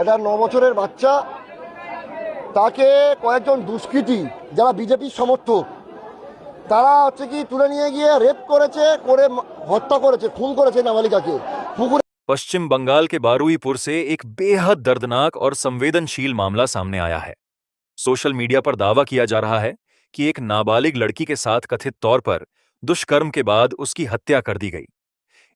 একটা 9 বছরের বাচ্চা, তাকে কয়েকজন দুষ্কৃতী যারা বিজেপির সমর্থক তারা হচ্ছে কি তুলে নিয়ে গিয়ে রেপ করেছে, করে হত্যা করেছে, খুন করেছে নাবালিকাকে পুকুরে। पश्चिम बंगाल के बारुईपुर से एक बेहद दर्दनाक और संवेदनशील मामला सामने आया है। सोशल मीडिया पर दावा किया जा रहा है कि एक नाबालिग लड़की के साथ कथित तौर पर दुष्कर्म के बाद उसकी हत्या कर दी गई।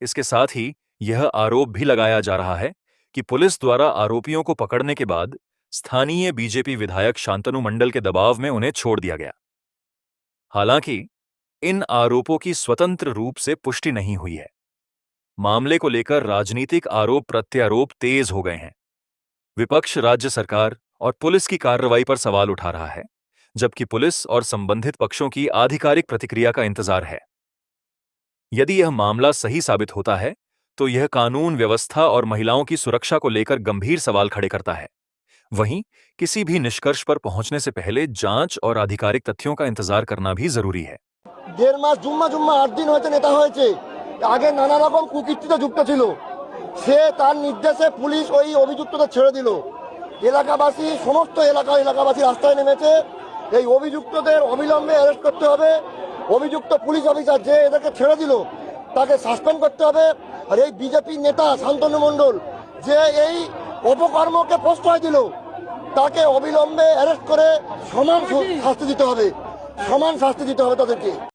इसके साथ ही यह आरोप भी लगाया जा रहा है कि पुलिस द्वारा आरोपियों को पकड़ने के बाद स्थानीय बीजेपी विधायक शांतनु मंडल के दबाव में उन्हें छोड़ दिया गया। हालांकि इन आरोपों की स्वतंत्र रूप से पुष्टि नहीं हुई है। मामले को लेकर राजनीतिक आरोप प्रत्यारोप तेज हो गए हैं। विपक्ष राज्य सरकार और पुलिस की कार्रवाई पर सवाल उठा रहा है, जबकि पुलिस और संबंधित पक्षों की आधिकारिक प्रतिक्रिया का इंतजार है। यदि यह मामला सही साबित होता है तो यह कानून व्यवस्था और महिलाओं की सुरक्षा को लेकर गंभीर सवाल खड़े करता है। वहीं किसी भी निष्कर्ष पर पहुंचने से पहले जांच और आधिकारिक तथ्यों का इंतजार करना भी जरूरी है। 1.5 মাস জুম্মা 8 দিন হয়েছে নেতা হয়েছে, আগে নানা রকম কুকীর্তিতে যুক্ত ছিল। সে তার নির্দেশে পুলিশ ওই অভিযুক্তদের ছেড়ে দিল। এলাকাবাসী, সমস্ত এলাকাবাসী রাস্তায় নেমেছে। এই অভিযুক্তদের অবিলম্বে অ্যারেস্ট করতে হবে। অভিযুক্ত পুলিশ অফিসার যে এদেরকে ছেড়ে দিল তাকে সাসপেন্ড করতে হবে। আর এই বিজেপি নেতা শান্তনু মণ্ডল যে এই অপকর্মকে প্রশ্রয় দিল তাকে অবিলম্বে অ্যারেস্ট করে সমান শাস্তি দিতে হবে, সমান শাস্তি দিতে হবে তাদেরকে।